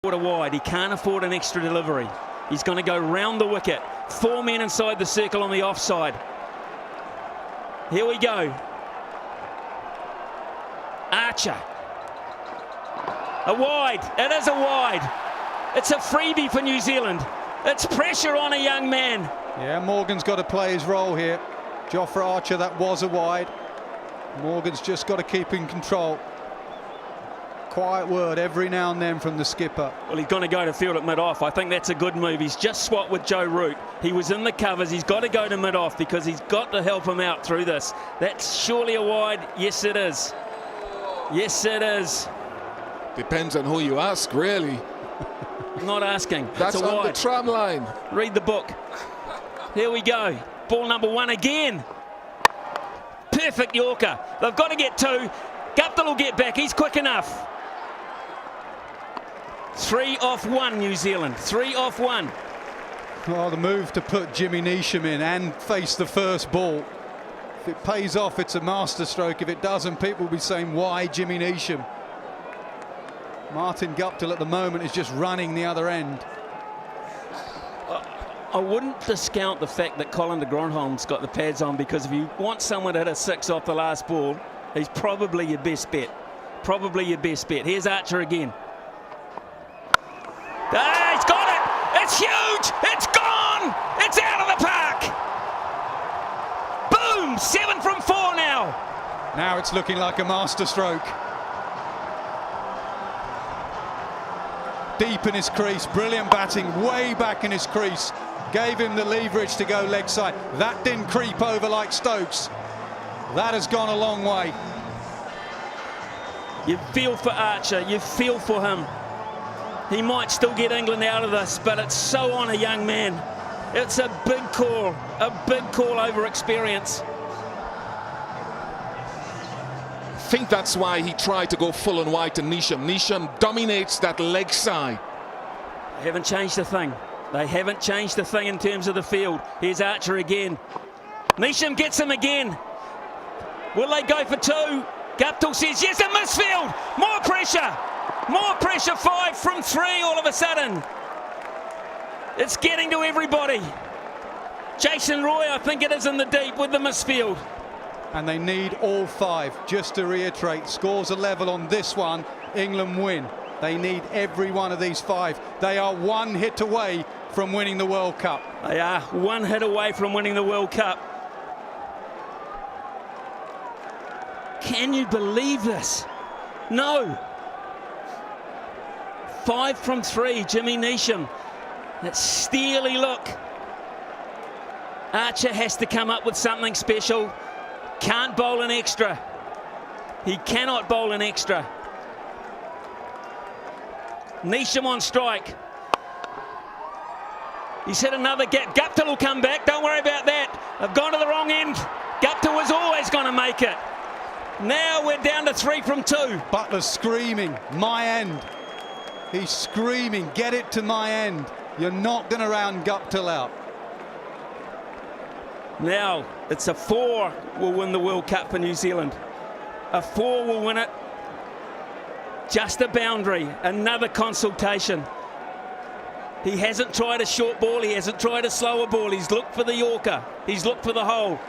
Wide. He can't afford an extra delivery. He's going to go round the wicket. 4 men inside the circle on the offside. Here we go. Archer. A wide. It is a wide. It's a freebie for New Zealand. It's pressure on a young man. Yeah, Morgan's got to play his role here. Jofra Archer, that was a wide. Morgan's just got to keep in control. Quiet word every now and then from the skipper. Well, he's going to go to field at mid-off. I think that's a good move. He's just swapped with Joe Root. He was in the covers. He's got to go to mid-off because he's got to help him out through this. That's surely a wide. Yes, it is. Yes, it is. Depends on who you ask, really. I'm not asking. That's it's a on wide. the tram line. Read the book. Here we go. Ball number 1 again. Perfect Yorker. They've got to get 2. Guptill will get back. He's quick enough. 3 off 1, New Zealand. 3 off 1. Well, the move to put Jimmy Neesham in and face the first ball. If it pays off, it's a masterstroke. If it doesn't, people will be saying, why Jimmy Neesham? Martin Guptill at the moment is just running the other end. I wouldn't discount the fact that Colin de Grandhomme's got the pads on, because if you want someone to hit a 6 off the last ball, he's probably your best bet. Probably your best bet. Here's Archer again. Ah, he's got it! It's huge! It's gone! It's out of the park! Boom! 7 from 4 now. Now it's looking like a masterstroke. Deep in his crease, brilliant batting, way back in his crease. Gave him the leverage to go leg side. That didn't creep over like Stokes. That has gone a long way. You feel for Archer, you feel for him. He might still get England out of this, but it's so on a young man. It's a big call over experience. I think that's why he tried to go full and wide to Neesham. Neesham dominates that leg side. They haven't changed a thing. They haven't changed a thing in terms of the field. Here's Archer again. Neesham gets him again. Will they go for 2? Guptill says yes, a misfield. More pressure. More pressure. 5 from 3 all of a sudden. It's getting to everybody. Jason Roy, I think it is in the deep with the misfield. And they need all 5. Just to reiterate, scores are level on this one. England win. They need every one of these 5. They are 1 hit away from winning the World Cup. They are 1 hit away from winning the World Cup. Can you believe this? No. 5 from 3, Jimmy Neesham. That steely look. Archer has to come up with something special. Can't bowl an extra. He cannot bowl an extra. Neesham on strike. He's hit another gap. Guptill will come back. Don't worry about that. I've gone to the wrong end. Guptill was always going to make it. Now we're down to 3 from 2. Butler's screaming, my end. He's screaming, get it to my end. You're not going to round Guptill out. Now it's a 4 will win the World Cup for New Zealand. A 4 will win it. Just a boundary, another consultation. He hasn't tried a short ball, he hasn't tried a slower ball. He's looked for the Yorker, he's looked for the hole.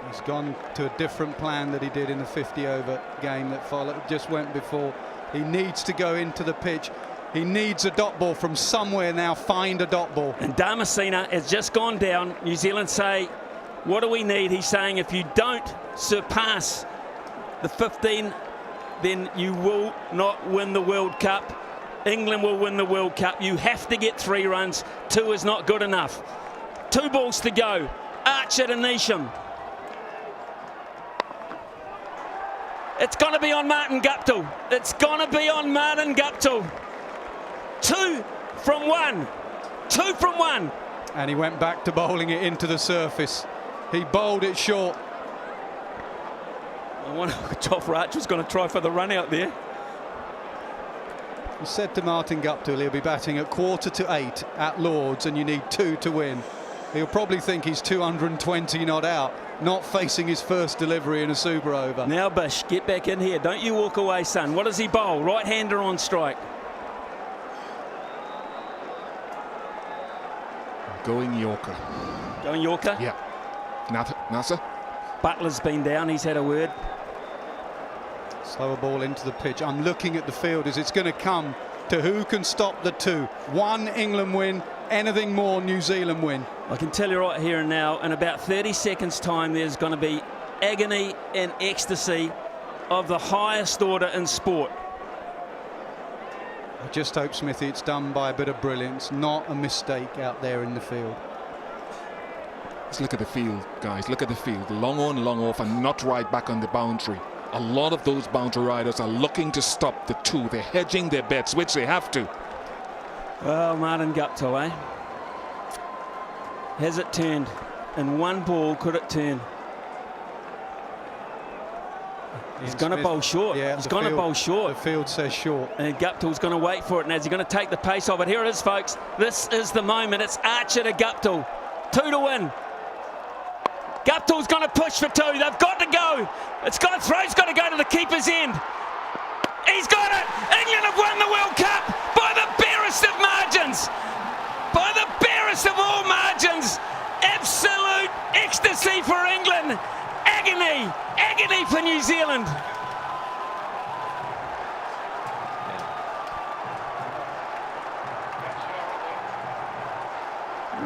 He's gone to a different plan that he did in the 50-over game that followed, just went before. He needs to go into the pitch. He needs a dot ball from somewhere now. Find a dot ball. And Damasina has just gone down. New Zealand say, what do we need? He's saying if you don't surpass the 15, then you will not win the World Cup. England will win the World Cup. You have to get 3 runs. 2 is not good enough. 2 balls to go. Archer to Neesham. It's going to be on Martin Guptill. It's going to be on Martin Guptill. 2 from 1. 2 from 1. And he went back to bowling it into the surface. He bowled it short. I wonder if Jofra Archer was going to try for the run out there. He said to Martin Guptill he'll be batting at 7:45 at Lords and you need 2 to win. He'll probably think he's 220 not out, not facing his first delivery in a super over. Now Bish, get back in here. Don't you walk away, son. What does he bowl? Right-hander on strike. Going Yorker. Going Yorker. Yeah. Nasser? Butler's been down. He's had a word. Slower ball into the pitch. I'm looking at the field as it's going to come to who can stop the two. One England win, anything more New Zealand win. I can tell you right here and now, in about 30 seconds time, there's going to be agony and ecstasy of the highest order in sport. I just hope, Smithy, it's done by a bit of brilliance, not a mistake out there in the field. Let's look at the field, guys. Look at the field. Long on, long off, and not right back on the boundary. A lot of those boundary riders are looking to stop the two. They're hedging their bets, which they have to. Well, Martin Guptill, eh? Has it turned? In one ball, could it turn? He's going to bowl short. Yeah, he's going to bowl short. The field says short. And Guptill's going to wait for it. And is he going to take the pace of it? Here it is, folks. This is the moment. It's Archer to Guptill. 2 to win. Guptill's going to push for 2. They've got to go. Throw's got to go to the keeper's end. He's got it. England have won the World Cup by the barest of margins. By the barest of all margins. Absolute ecstasy for England. Agony. Agony for New Zealand.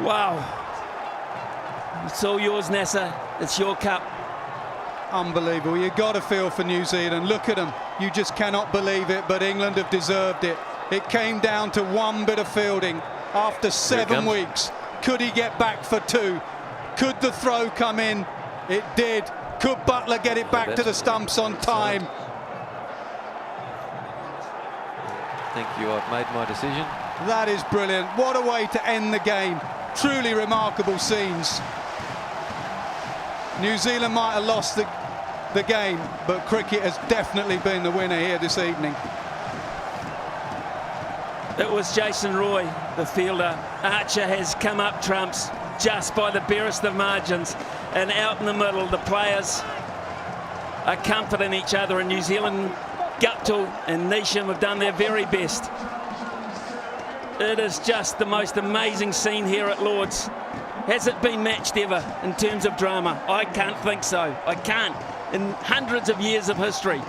Wow. It's all yours, Nasser. It's your cup. Unbelievable. You've got to feel for New Zealand. Look at them. You just cannot believe it, but England have deserved it. It came down to one bit of fielding after 7 weeks. Could he get back for 2? Could the throw come in? It did. Could Butler get it back to the stumps on time? Thank you. I've made my decision. That is brilliant. What a way to end the game. Truly remarkable scenes. New Zealand might have lost the game, but cricket has definitely been the winner here this evening. It was Jason Roy, the fielder. Archer has come up trumps just by the barest of margins. And out in the middle, the players are comforting each other. And New Zealand, Guptill and Neesham have done their very best. It is just the most amazing scene here at Lord's. Has it been matched ever in terms of drama? I can't think so. I can't. In hundreds of years of history.